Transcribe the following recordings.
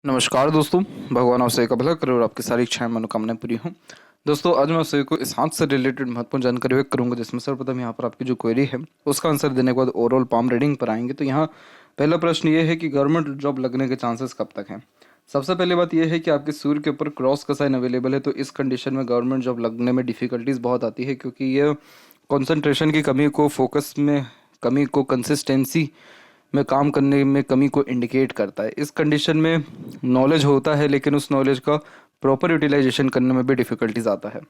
नमस्कार दोस्तों। भगवान आप सभी का भला करे और आपकी सारी इच्छाएं मनोकामनाएं पूरी हों। दोस्तों आज मैं आप सभी को इस हाथ से रिलेटेड महत्वपूर्ण जानकारी व्यक्त करूंगा, जिसमें सर्वप्रथम यहाँ पर आपकी जो क्वेरी है उसका आंसर देने के बाद ओवरऑल पाम रीडिंग पर आएंगे। तो यहाँ पहला प्रश्न ये है कि गवर्नमेंट जॉब लगने के चांसेस कब तक हैं। सबसे पहली बात यह है कि आपके सूर्य के ऊपर क्रॉस का साइन अवेलेबल है, तो इस कंडीशन में गवर्नमेंट जॉब लगने में डिफिकल्टीज बहुत आती है, क्योंकि ये कॉन्सेंट्रेशन की कमी को, फोकस में कमी को, कंसिस्टेंसी में काम करने में कमी को इंडिकेट करता है। इस कंडीशन में नॉलेज होता है, लेकिन उस नॉलेज का प्रॉपर यूटिलाइजेशन करने में भी डिफिकल्टीज आता है।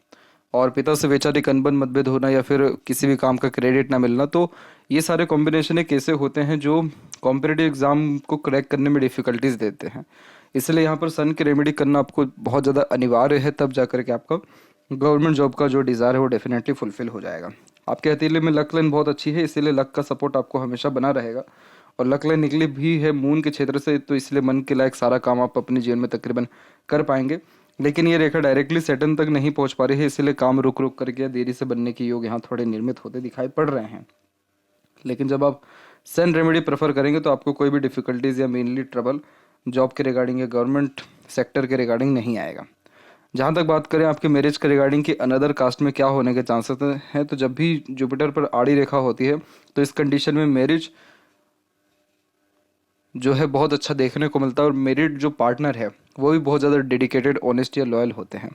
और पिता से वैचारिक अनबन, मतभेद होना या फिर किसी भी काम का क्रेडिट ना मिलना, तो ये सारे कॉम्बिनेशन एक ऐसे होते हैं जो कॉम्पिटिटिव एग्जाम को क्रैक करने में डिफिकल्टीज देते हैं। इसलिए यहाँ पर सन की रेमेडी करना आपको बहुत ज़्यादा अनिवार्य है, तब जाकर के आपका गवर्नमेंट जॉब का जो डिज़ायर है वो डेफिनेटली फुलफिल हो जाएगा। आपके हथेली में लक लाइन बहुत अच्छी है, इसीलिए लक का सपोर्ट आपको हमेशा बना रहेगा। और लक लाइन निकली भी है मून के क्षेत्र से, तो इसलिए मन के लायक सारा काम आप अपने जीवन में तकरीबन कर पाएंगे। लेकिन ये रेखा डायरेक्टली सैटर्न तक नहीं पहुंच पा रही है, इसलिए काम रुक रुक करके या देरी से बनने के योग यहाँ थोड़े निर्मित होते दिखाई पड़ रहे हैं। लेकिन जब आप सन रेमेडी प्रेफर करेंगे तो आपको कोई भी डिफिकल्टीज या मेनली ट्रबल जॉब के रिगार्डिंग या गवर्नमेंट सेक्टर के रिगार्डिंग नहीं आएगा। जहाँ तक बात करें आपके मैरिज के रिगार्डिंग कि अनदर कास्ट में क्या होने के चांसेस हैं, तो जब भी जुपिटर पर आड़ी रेखा होती है तो इस कंडीशन में मैरिज जो है बहुत अच्छा देखने को मिलता है, और मेरिट जो पार्टनर है वो भी बहुत ज़्यादा डेडिकेटेड, ऑनेस्ट या लॉयल होते हैं।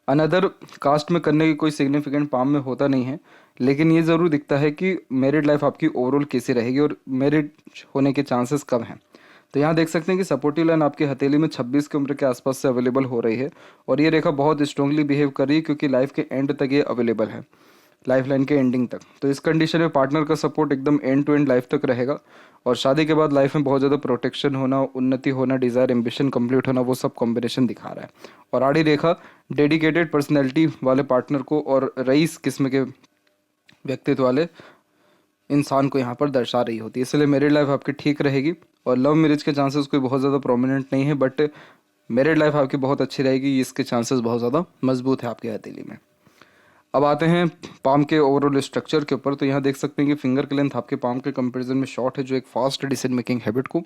अनदर कास्ट में करने की कोई सिग्निफिकेंट पाम में होता नहीं है, लेकिन ये ज़रूर दिखता है कि मैरिड लाइफ आपकी ओवरऑल कैसी रहेगी और मैरिड होने के चांसेस कम हैं। तो यहाँ देख सकते हैं कि सपोर्टिव लाइन आपकी हथेली में 26 की उम्र के आसपास से अवेलेबल हो रही है, और ये रेखा बहुत स्ट्रांगली बिहेव कर रही है, क्योंकि लाइफ के एंड तक ये अवेलेबल है, लाइफ लाइन के एंडिंग तक। तो इस कंडीशन में पार्टनर का सपोर्ट एकदम एंड टू एंड लाइफ तक रहेगा, और शादी के बाद लाइफ में बहुत ज़्यादा प्रोटेक्शन होना, उन्नति होना, डिज़ायर एम्बिशन कंप्लीट होना, वो सब कॉम्बिनेशन दिखा रहा है। और आड़ी रेखा डेडिकेटेड पर्सनैलिटी वाले पार्टनर को और रईस किस्म के व्यक्तित्व वाले इंसान को यहाँ पर दर्शा रही होती है। इसलिए मैरिड लाइफ आपकी ठीक रहेगी, और लव मैरिज के चांसेस कोई बहुत ज़्यादा प्रोमिनेंट नहीं है, बट मैरिड लाइफ आपकी बहुत अच्छी रहेगी, इसके चांसेस बहुत ज़्यादा मजबूत है आपकी हथेली में। अब आते हैं पाम के ओवरऑल स्ट्रक्चर के ऊपर। तो यहाँ देख सकते हैं कि फिंगर की लेंथ आपके पाम के कंपैरिजन में शॉर्ट है, जो एक फास्ट डिसीजन मेकिंग हैबिट को,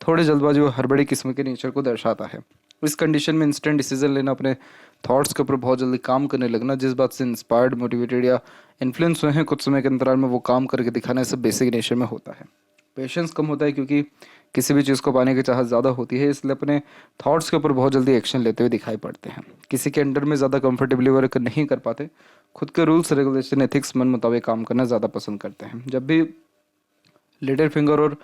थोड़े जल्दबाजी और हड़बड़ी किस्म के नेचर को दर्शाता है। इस कंडीशन में इंस्टेंट डिसीजन लेना, अपने थॉट्स के ऊपर बहुत जल्दी काम करने लगना, जिस बात से इंस्पायर्ड, मोटिवेटेड या इन्फ्लुएंस हुए हैं कुछ समय के अंतराल में वो काम करके दिखाना, सब बेसिक नेचर में होता है। पेशेंस कम होता है, क्योंकि किसी भी चीज़ को पाने की चाहत ज़्यादा होती है, इसलिए अपने थॉट्स के ऊपर बहुत जल्दी एक्शन लेते हुए दिखाई पड़ते हैं। किसी के अंडर में ज़्यादा कंफर्टेबली वर्क नहीं कर पाते, खुद के रूल्स रेगुलेशन एथिक्स मन मुताबिक काम करना ज़्यादा पसंद करते हैं। जब भी लिटिल फिंगर और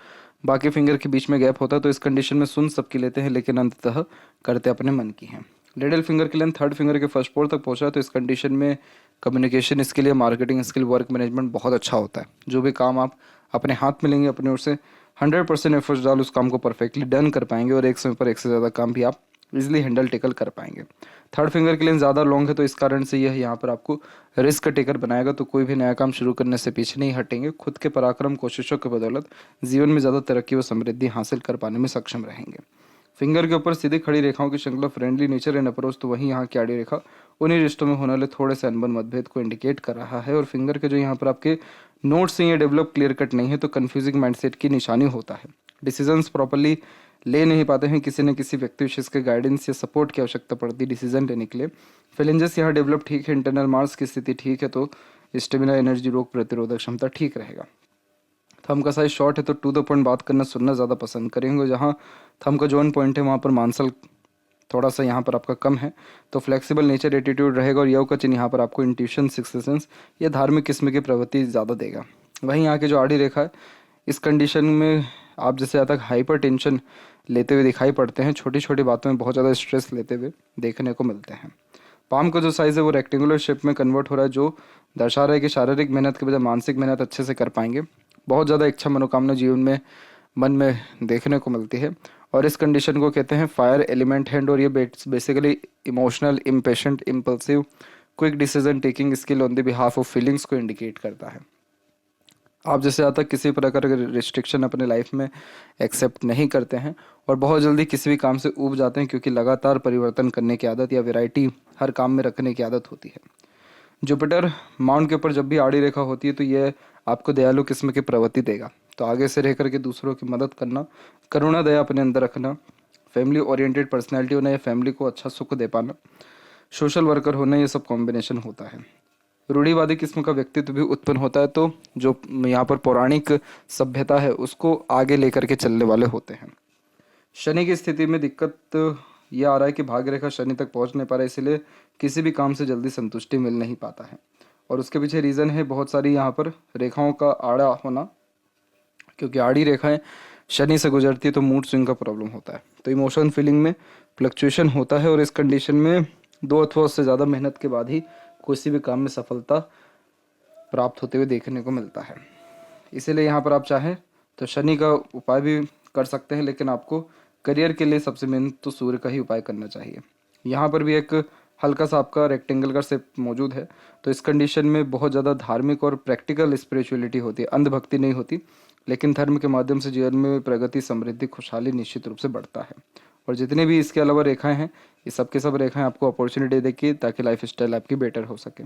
बाकी फिंगर के बीच में गैप होता है तो इस कंडीशन में सुन सबकी लेते हैं, लेकिन अंततः करते अपने मन की हैं। लिटिल फिंगर के लेंथ थर्ड फिंगर के फर्स्ट पोर तक पहुंचा, तो इस कंडीशन में कम्युनिकेशन स्किल या मार्केटिंग स्किल, वर्क मैनेजमेंट बहुत अच्छा होता है। जो भी काम आप अपने हाथ में लेंगे, अपने ओर से 100% एफर्ट्स डाल उस काम को परफेक्टली डन कर पाएंगे, और एक समय पर एक से ज़्यादा काम भी आप इजीली हैंडल टेकल कर पाएंगे। थर्ड फिंगर के लिए ज़्यादा लॉन्ग है, तो इस कारण से यह यहाँ पर आपको रिस्क टेकर बनाएगा, तो कोई भी नया काम शुरू करने से पीछे नहीं हटेंगे। खुद के पराक्रम कोशिशों की बदौलत जीवन में ज़्यादा तरक्की व समृद्धि हासिल कर पाने में सक्षम रहेंगे। फिंगर के ऊपर सीधी खड़ी रेखाओं की श्रृंखला फ्रेंडली नेचर एंड अप्रोच, तो वहीं यहाँ की आड़ी रेखा उन्हीं रिश्तों में होने वाले थोड़े से अनबन मतभेद को इंडिकेट कर रहा है। और फिंगर के जो यहाँ पर आपके नोट्स हैं ये डेवलप क्लियर कट नहीं है, तो कन्फ्यूजिंग माइंडसेट की निशानी होता है। डिसीजंस प्रॉपरली ले नहीं पाते हैं, किसी न किसी व्यक्ति विशेष के गाइडेंस या सपोर्ट की आवश्यकता पड़ती है डिसीजन लेने के लिए। फिलेंजेस यहाँ डेवलप ठीक है, इंटरनल मार्स की स्थिति ठीक है, तो स्टेमिना, एनर्जी, रोग प्रतिरोधक क्षमता ठीक रहेगा। थंब का साइज शॉर्ट है, तो टू द पॉइंट बात करना सुनना ज़्यादा पसंद करेंगे। जहाँ थंब का जॉइंट पॉइंट है वहाँ पर मांसल थोड़ा सा यहाँ पर आपका कम है, तो फ्लेक्सिबल नेचर एटीट्यूड रहेगा, और यव का चिन्ह यहाँ पर आपको इंट्यूशन, सिक्स्थ सेंस या धार्मिक किस्म की प्रवृत्ति ज़्यादा देगा। वहीं यहाँ की जो आड़ी रेखा है इस कंडीशन में आप जैसे ज़्यादा हाइपर टेंशन लेते हुए दिखाई पड़ते हैं, छोटी छोटी बातों में बहुत ज़्यादा स्ट्रेस लेते हुए देखने को मिलते हैं। पाम का जो साइज़ है वो रेक्टेंगुलर शेप में कन्वर्ट हो रहा है, जो दर्शा रहा है कि शारीरिक मेहनत के बजाय मानसिक मेहनत अच्छे से कर पाएंगे। बहुत ज़्यादा इच्छा मनोकामना जीवन में मन में देखने को मिलती है, और इस कंडीशन को कहते हैं फायर एलिमेंट हैंड, और ये basically emotional, impatient, impulsive, quick decision taking skill on the behalf of feelings को इंडिकेट करता है। आप जैसे आज तक किसी प्रकार के रिस्ट्रिक्शन अपने लाइफ में एक्सेप्ट नहीं करते हैं, और बहुत जल्दी किसी भी काम से ऊब जाते हैं, क्योंकि लगातार परिवर्तन करने की आदत या वैरायटी हर काम में रखने की आदत होती है। जुपिटर माउंट के ऊपर जब भी आड़ी रेखा होती है तो यह आपको दयालु किस्म की प्रवृत्ति देगा, तो आगे से रह करके दूसरों की मदद करना, करुणा दया अपने अंदर रखना, फैमिली ओरिएंटेड पर्सनैलिटी होना या फैमिली को अच्छा सुख दे पाना, सोशल वर्कर होना, ये सब कॉम्बिनेशन होता है। रूढ़िवादी किस्म का व्यक्तित्व भी उत्पन्न होता है, तो जो यहाँ पर पौराणिक सभ्यता है उसको आगे लेकर के चलने वाले होते हैं। शनि की स्थिति में दिक्कत ये आ रहा है कि भाग्य रेखा शनि तक पहुंच नहीं पा रहा है, इसलिए किसी भी काम से जल्दी संतुष्टि मिल नहीं पाता है। और उसके पीछे रीज़न है बहुत सारी यहाँ पर रेखाओं का आड़ा होना, क्योंकि आड़ी रेखाएं शनि से गुजरती है तो मूड स्विंग का प्रॉब्लम होता है, तो इमोशन फीलिंग में फ्लक्चुएशन होता है। और इस कंडीशन में 2 अथवा उससे ज़्यादा मेहनत के बाद ही किसी भी काम में सफलता प्राप्त होते हुए देखने को मिलता है। इसीलिए यहाँ पर आप चाहें तो शनि का उपाय भी कर सकते हैं, लेकिन आपको करियर के लिए सबसे मेन तो सूर्य का ही उपाय करना चाहिए। यहाँ पर भी एक हल्का सा आपका रेक्टेंगल का शेप मौजूद है, तो इस कंडीशन में बहुत ज़्यादा धार्मिक और प्रैक्टिकल स्पिरिचुअलिटी होती है, अंधभक्ति नहीं होती, लेकिन धर्म के माध्यम से जीवन में प्रगति, समृद्धि, खुशहाली निश्चित रूप से बढ़ता है। और जितने भी इसके अलावा रेखाएं हैं, ये सब के सब रेखाएं आपको अपॉर्चुनिटी देगी ताकि लाइफ स्टाइल आपकी बेटर हो सके।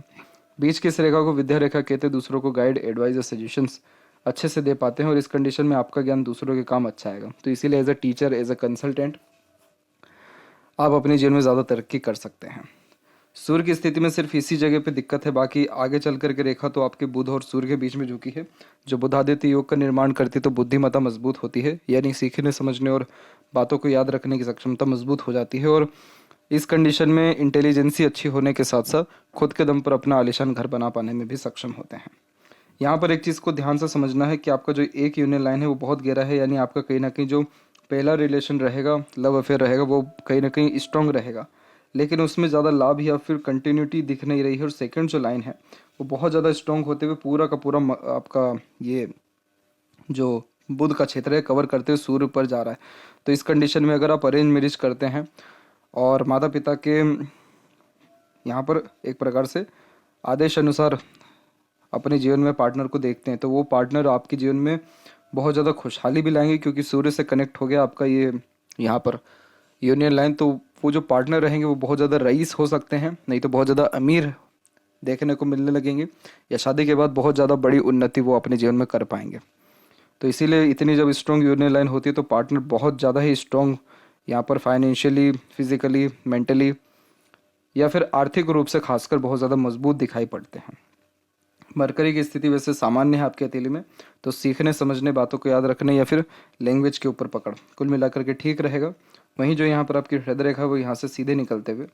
बीच की इस रेखा को विद्या रेखा कहते हैं, दूसरों को गाइड, एडवाइस और सजेशंस अच्छे से दे पाते हैं, और इस कंडीशन में आपका ज्ञान दूसरों के काम अच्छा आएगा। तो इसीलिए as a teacher, as a consultant आप अपने जीवन में ज़्यादा तरक्की कर सकते हैं। सूर्य की स्थिति में सिर्फ इसी जगह पे दिक्कत है, बाकी आगे चल करके रेखा तो आपके बुध और सूर्य के बीच में झुकी है, जो बुधादित्य योग का निर्माण करती है, तो बुद्धिमत्ता मजबूत होती है, यानी सीखने, समझने और बातों को याद रखने की क्षमता मजबूत हो जाती है। और इस कंडीशन में इंटेलिजेंसी अच्छी होने के साथ साथ खुद के दम पर अपना आलीशान घर बना पाने में भी सक्षम होते हैं। यहाँ पर एक चीज़ को ध्यान से समझना है कि आपका जो एक यूनियन लाइन है वो बहुत गहरा है, यानी आपका कहीं ना कहीं जो पहला रिलेशन रहेगा, लव अफेयर रहेगा, वो कहीं ना कहीं स्ट्रांग रहेगा, लेकिन उसमें ज़्यादा लाभ या फिर कंटिन्यूटी दिख नहीं रही है। और सेकंड जो लाइन है वो बहुत ज़्यादा स्ट्रांग होते हुए पूरा का पूरा आपका ये जो बुध का क्षेत्र है कवर करते हुए सूर्य पर जा रहा है। तो इस कंडीशन में अगर आप अरेंज मैरिज करते हैं और माता पिता के यहाँ पर एक प्रकार से आदेश अनुसार अपने जीवन में पार्टनर को देखते हैं, तो वो पार्टनर आपके जीवन में बहुत ज़्यादा खुशहाली भी लाएंगे, क्योंकि सूर्य से कनेक्ट हो गया आपका ये यहाँ पर यूनियन लाइन। तो वो जो पार्टनर रहेंगे वो बहुत ज़्यादा रईस हो सकते हैं, नहीं तो बहुत ज़्यादा अमीर देखने को मिलने लगेंगे, या शादी के बाद बहुत ज़्यादा बड़ी उन्नति वो अपने जीवन में कर पाएंगे। तो इसीलिए इतनी जब स्ट्रॉन्ग यूनियन लाइन होती है तो पार्टनर बहुत ज़्यादा ही स्ट्रॉन्ग यहाँ पर फाइनेंशियली, फिजिकली, मेंटली या फिर आर्थिक रूप से खासकर बहुत ज़्यादा मजबूत दिखाई पड़ते हैं। मरकरी की स्थिति वैसे सामान्य है आपके हथेली में, तो सीखने, समझने, बातों को याद रखने या फिर लैंग्वेज के ऊपर पकड़ कुल मिलाकर के ठीक रहेगा। वहीं जो यहाँ पर आपकी हृदय रेखा है वो यहाँ से सीधे निकलते हुए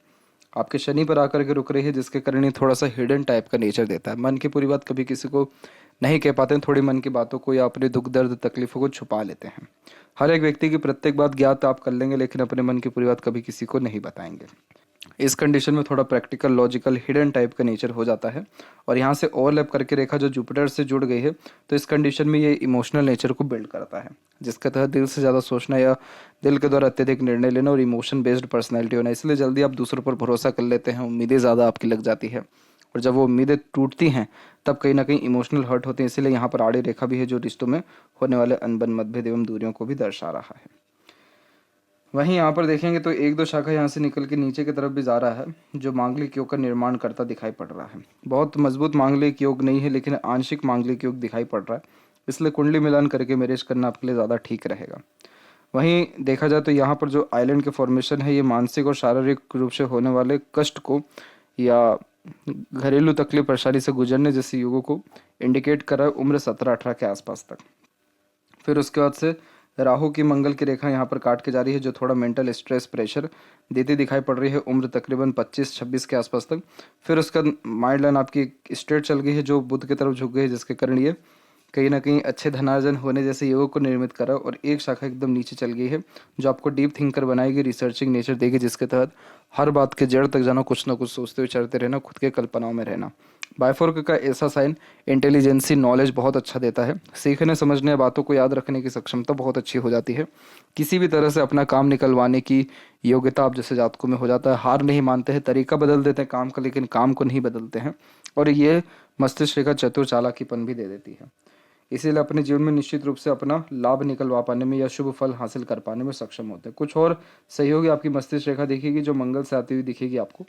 आपके शनि पर आकर के रुक रही है, जिसके कारण ये थोड़ा सा हिडन टाइप का नेचर देता है। मन की पूरी बात कभी किसी को नहीं कह पाते हैं, थोड़ी मन की बातों को या अपने दुख दर्द तकलीफों को छुपा लेते हैं। हर एक व्यक्ति की प्रत्येक बात ज्ञात आप कर लेंगे, लेकिन अपने मन की पूरी बात कभी किसी को नहीं बताएंगे। इस कंडीशन में थोड़ा प्रैक्टिकल, लॉजिकल, हिडन टाइप का नेचर हो जाता है। और यहाँ से ओवरलैप करके रेखा जो जुपिटर से जुड़ गई है, तो इस कंडीशन में ये इमोशनल नेचर को बिल्ड करता है, जिसके तहत दिल से ज़्यादा सोचना या दिल के द्वारा अत्यधिक निर्णय लेना और इमोशन बेस्ड पर्सनैलिटी होना। इसलिए जल्दी आप दूसरों पर भरोसा कर लेते हैं, उम्मीदें ज़्यादा आपकी लग जाती है, और जब वो उम्मीदें टूटती हैं तब कहीं ना कहीं इमोशनल हर्ट होते हैं। इसीलिए यहाँ पर आड़ी रेखा भी है, जो रिश्तों में होने वाले अनबन, मतभेद एवं दूरियों को भी दर्शा रहा है। वहीं यहाँ पर देखेंगे तो 1-2 शाखा यहाँ से निकल के नीचे की तरफ भी जा रहा है, जो मांगलिक योग का निर्माण करता दिखाई पड़ रहा है। बहुत मजबूत मांगलिक योग नहीं है, लेकिन आंशिक मांगलिक योग दिखाई पड़ रहा है, इसलिए कुंडली मिलान करके मैरिज करना आपके लिए ज़्यादा ठीक रहेगा। वहीं देखा जाए तो यहाँ पर जो आइलैंड के फॉर्मेशन है, ये मानसिक और शारीरिक रूप से होने वाले कष्ट को या घरेलू तकलीफ, परेशानी से गुजरने जैसे योगों को इंडिकेट कर रहा है उम्र 17-18 के आसपास तक। फिर उसके बाद से राहु की मंगल की रेखा यहाँ पर काट के जा रही है, जो थोड़ा मेंटल स्ट्रेस, प्रेशर देती दिखाई पड़ रही है उम्र तकरीबन 25-26 के आसपास तक। फिर उसका माइंड लाइन आपकी स्ट्रेट चल गई है, जो बुध की तरफ झुक गई है, जिसके कारण ये कहीं ना कहीं अच्छे धनार्जन होने जैसे योगों को निर्मित करा। और एक शाखा एकदम नीचे चल गई है, जो आपको डीप थिंकर बनाएगी, रिसर्चिंग नेचर देगी, जिसके तहत हर बात के जड़ तक जाना, कुछ ना कुछ सोचते हुए चलते रहना, खुद के कल्पनाओं में रहना। बायफोर्क का ऐसा साइन इंटेलिजेंसी, नॉलेज बहुत अच्छा देता है, सीखने, समझने, बातों को याद रखने की सक्षमता बहुत अच्छी हो जाती है, किसी भी तरह से अपना काम निकलवाने की योग्यता आप जैसे जातकों में हो जाता है। हार नहीं मानते हैं, तरीका बदल देते हैं काम का, लेकिन काम को नहीं बदलते हैं। और ये मस्तिष्क रेखा चतुर चालाकीपन भी दे देती है, इसीलिए अपने जीवन में निश्चित रूप से अपना लाभ निकलवा पाने में या शुभ फल हासिल कर पाने में सक्षम होते हैं। कुछ और सहयोगी आपकी मस्तिष्क रेखा दिखेगी, जो मंगल से आती हुई दिखेगी आपको,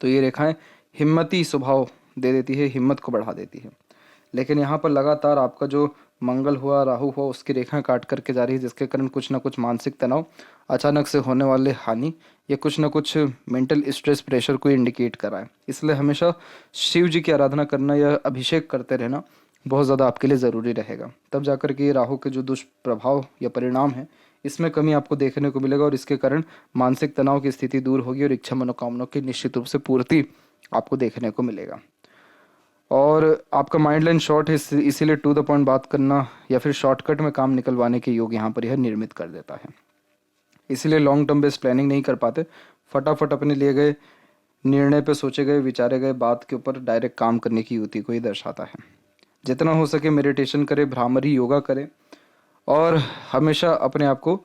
तो ये रेखाएं हिम्मती स्वभाव दे देती है, हिम्मत को बढ़ा देती है। लेकिन यहाँ पर लगातार आपका जो मंगल हुआ, राहु हुआ, उसकी रेखाएं काट करके जा रही है, जिसके कारण कुछ ना कुछ मानसिक तनाव, अचानक से होने वाले हानि, या कुछ ना कुछ मेंटल स्ट्रेस प्रेशर को इंडिकेट कर रहा है। इसलिए हमेशा शिव जी की आराधना करना या अभिषेक करते रहना बहुत ज़्यादा आपके लिए ज़रूरी रहेगा। तब जाकर के ये राहु के जो दुष्प्रभाव या परिणाम है, इसमें कमी आपको देखने को मिलेगा, और इसके कारण मानसिक तनाव की स्थिति दूर होगी और इच्छा मनोकामनाओं की निश्चित रूप से पूर्ति आपको देखने को मिलेगा। और आपका माइंड लाइन शॉर्ट है, इसीलिए टू द पॉइंट बात करना या फिर शॉर्टकट में काम निकलवाने के योग यहाँ पर यह निर्मित कर देता है। इसीलिए लॉन्ग टर्म बेस्ड प्लानिंग नहीं कर पाते, फटाफट अपने लिए गए निर्णय पे, सोचे गए विचारे गए बात के ऊपर डायरेक्ट काम करने की युक्ति को ही दर्शाता है। जितना हो सके मेडिटेशन करें, भ्रामरी योगा करें, और हमेशा अपने आप को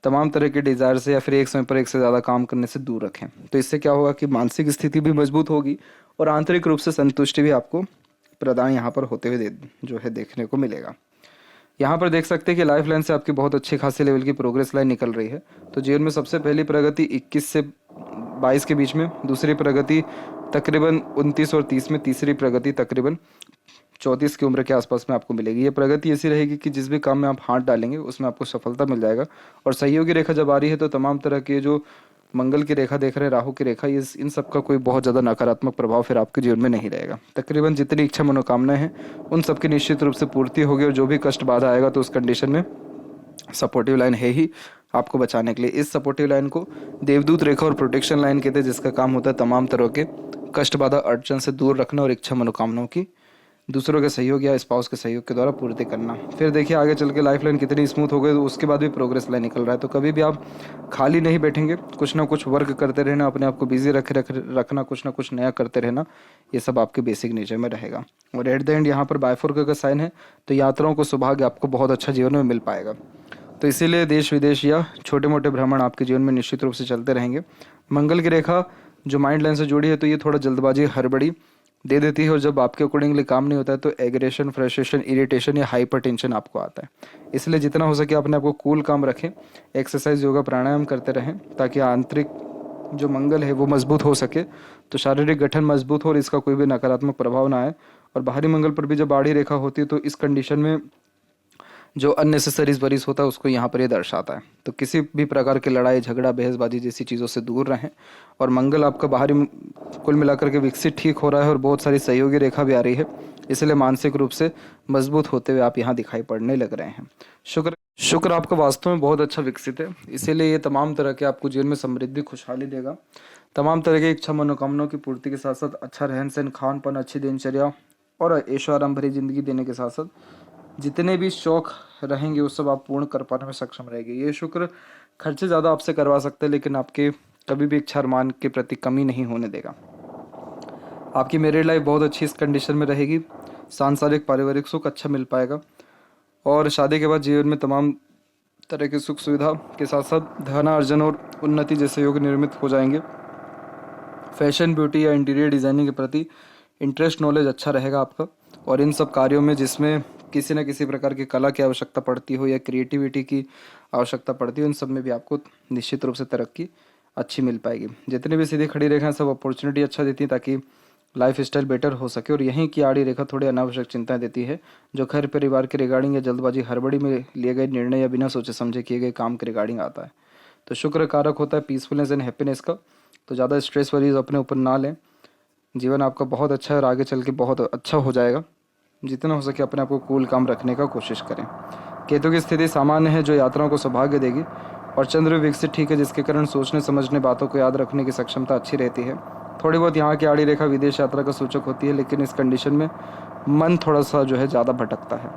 तमाम तरह के डिज़ायर से या फिर एक समय पर एक से ज़्यादा काम करने से दूर रखें। तो इससे क्या होगा कि मानसिक स्थिति भी मजबूत होगी और आंतरिक रूप से संतुष्टि भी आपको प्रदान यहाँ पर होते हुए जो है देखने को मिलेगा। यहाँ पर देख सकते हैं कि लाइफ लाइन से आपकी बहुत अच्छी खासी लेवल की प्रोग्रेस लाइन निकल रही है। तो जीवन में सबसे पहली प्रगति 21 से 22 के बीच में, दूसरी प्रगति तकरीबन 29 और 30 में, तीसरी प्रगति तकरीबन 34 की उम्र के आसपास में आपको मिलेगी। ये प्रगति ऐसी रहेगी कि जिस भी काम में आप हाथ डालेंगे उसमें आपको सफलता मिल जाएगा। और सहयोगी रेखा जब आ रही है तो तमाम तरह के जो मंगल की रेखा देख रहे हैं, राहु की रेखा, ये इन सब का कोई बहुत ज़्यादा नकारात्मक प्रभाव फिर आपके जीवन में नहीं रहेगा। तकरीबन जितनी इच्छा मनोकामनाएं हैं उन सबकी निश्चित रूप से पूर्ति होगी, और जो भी कष्ट बाधा आएगा तो उस कंडीशन में सपोर्टिव लाइन है ही आपको बचाने के लिए। इस सपोर्टिव लाइन को देवदूत रेखा और प्रोटेक्शन लाइन कहते हैं, जिसका काम होता है तमाम तरह के कष्ट बाधा अड़चन से दूर रखना और इच्छा मनोकामनाओं की दूसरों के सहयोग या स्पाउस के सहयोग के द्वारा पूर्ति करना। फिर देखिए आगे चल के लाइफ लाइन कितनी स्मूथ हो गई, तो उसके बाद भी प्रोग्रेस लाइन निकल रहा है। तो कभी भी आप खाली नहीं बैठेंगे, कुछ ना कुछ वर्क करते रहना, अपने आप को बिजी रखना, कुछ ना कुछ नया करते रहना, ये सब आपके बेसिक नेचर में रहेगा। और एट द एंड यहाँ पर बायफोर्क का साइन है, तो यात्राओं को सौभाग्य आपको बहुत अच्छा जीवन में मिल पाएगा। तो इसीलिए देश विदेश या छोटे मोटे भ्रमण आपके जीवन में निश्चित रूप से चलते रहेंगे। मंगल की रेखा जो माइंड लाइन से जुड़ी है, तो ये थोड़ा जल्दबाजी हड़बड़ी दे देती है, और जब आपके अकॉर्डिंगली काम नहीं होता है तो एग्रेशन, फ्रस्ट्रेशन, इरिटेशन या हाइपर टेंशन आपको आता है। इसलिए जितना हो सके अपने आप को कूल काम रखें, एक्सरसाइज, योगा, प्राणायाम करते रहें, ताकि आंतरिक जो मंगल है वो मजबूत हो सके, तो शारीरिक गठन मजबूत हो और इसका कोई भी नकारात्मक प्रभाव ना आए। और बाहरी मंगल पर भी जब आड़ी रेखा होती है तो इस कंडीशन में जो अननेसेसरी वरीज होता है उसको यहाँ पर ये दर्शाता है। तो किसी भी प्रकार की लड़ाई झगड़ा बहसबाजी जैसी चीज़ों से दूर रहें। और मंगल आपका बाहरी कुल मिलाकर के विकसित ठीक हो रहा है और बहुत सारी सहयोगी रेखा भी आ रही है, इसलिए मानसिक रूप से मजबूत होते हुए आप यहाँ दिखाई पड़ने लग रहे हैं। शुक्र आपका वास्तव में बहुत अच्छा विकसित है, इसीलिए ये तमाम तरह के आपको जीवन में समृद्धि खुशहाली देगा। तमाम तरह की इच्छा मनोकामनाओं की पूर्ति के साथ साथ अच्छा रहन सहन, खान पान, अच्छी दिनचर्या और ऐशो आराम भरी जिंदगी देने के साथ साथ जितने भी शौक रहेंगे वो सब आप पूर्ण कर पाने में सक्षम रहेंगे। ये शुक्र खर्चे ज़्यादा आपसे करवा सकते हैं, लेकिन आपके कभी भी इच्छा अरमान के प्रति कमी नहीं होने देगा। आपकी मैरिड लाइफ बहुत अच्छी इस कंडीशन में रहेगी, सांसारिक पारिवारिक सुख अच्छा मिल पाएगा, और शादी के बाद जीवन में तमाम तरह की सुख सुविधा के साथ साथ धनार्जन और उन्नति जैसे योग निर्मित हो जाएंगे। फैशन, ब्यूटी या इंटीरियर डिज़ाइनिंग के प्रति इंटरेस्ट, नॉलेज अच्छा रहेगा आपका, और इन सब कार्यों में जिसमें किसी न किसी प्रकार की कला की आवश्यकता पड़ती हो या क्रिएटिविटी की आवश्यकता पड़ती हो, इन सब में भी आपको निश्चित रूप से तरक्की अच्छी मिल पाएगी। जितनी भी सीधी खड़ी रेखाएं सब अपॉर्चुनिटी अच्छा देती हैं ताकि लाइफ स्टाइल बेटर हो सके, और यहीं की आड़ी रेखा थोड़ी अनावश्यक चिंताएं देती है, जो घर परिवार के रिगार्डिंग या जल्दबाजी हड़बड़ी में लिए गए निर्णय या बिना सोचे समझे किए गए काम के रिगार्डिंग आता है। तो शुक्र कारक होता है पीसफुलनेस एंड हैप्पीनेस का, तो ज़्यादा स्ट्रेस वरीज अपने ऊपर ना लें। जीवन आपका बहुत अच्छा है और आगे चल के बहुत अच्छा हो जाएगा। जितना हो सके अपने आप को कूल काम रखने का कोशिश करें। केतु की स्थिति सामान्य है, जो यात्राओं को सौभाग्य देगी, और चंद्र विकसित ठीक है, जिसके कारण सोचने समझने बातों को याद रखने की क्षमता अच्छी रहती है। थोड़ी बहुत यहाँ की आड़ी रेखा विदेश यात्रा का सूचक होती है, लेकिन इस कंडीशन में मन थोड़ा सा जो है ज़्यादा भटकता है।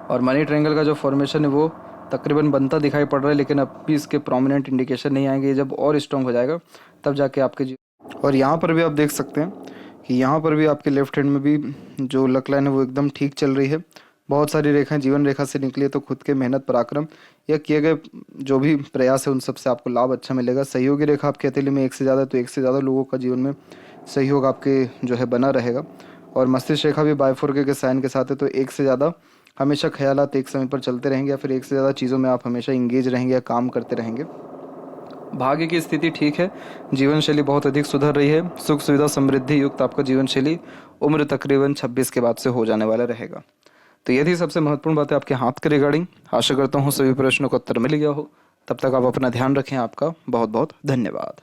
और मनी ट्रायंगल का जो फॉर्मेशन है वो तकरीबन बनता दिखाई पड़ रहा है, लेकिन अब भी इसके प्रोमिनेंट इंडिकेशन नहीं आएंगे। जब और स्ट्रॉन्ग हो जाएगा तब जाके आपके और यहाँ पर भी आप देख सकते हैं कि यहाँ पर भी आपके लेफ्ट हैंड में भी जो लक लाइन है वो एकदम ठीक चल रही है। बहुत सारी रेखाएं जीवन रेखा से निकली है, तो खुद के मेहनत पराक्रम या किए गए जो भी प्रयास है उन सब से आपको लाभ अच्छा मिलेगा। सहयोगी रेखा आपके हथेली में एक से ज़्यादा, तो एक से ज़्यादा लोगों का जीवन में सहयोग आपके जो है बना रहेगा। और मस्तिष्क रेखा भी बायफोर्क के साइन के साथ है, तो एक से ज़्यादा हमेशा ख्यालात एक समय पर चलते रहेंगे, या फिर एक से ज़्यादा चीज़ों में आप हमेशा इंगेज रहेंगे या काम करते रहेंगे। भाग्य की स्थिति ठीक है, जीवन शैली बहुत अधिक सुधर रही है, सुख सुविधा समृद्धि युक्त आपका जीवन शैली उम्र तकरीबन 26 के बाद से हो जाने वाला रहेगा। तो ये थी सबसे महत्वपूर्ण बात है आपके हाथ के रिगार्डिंग। आशा करता हूँ सभी प्रश्नों का उत्तर मिल गया हो। तब तक आप अपना ध्यान रखें। आपका बहुत बहुत धन्यवाद।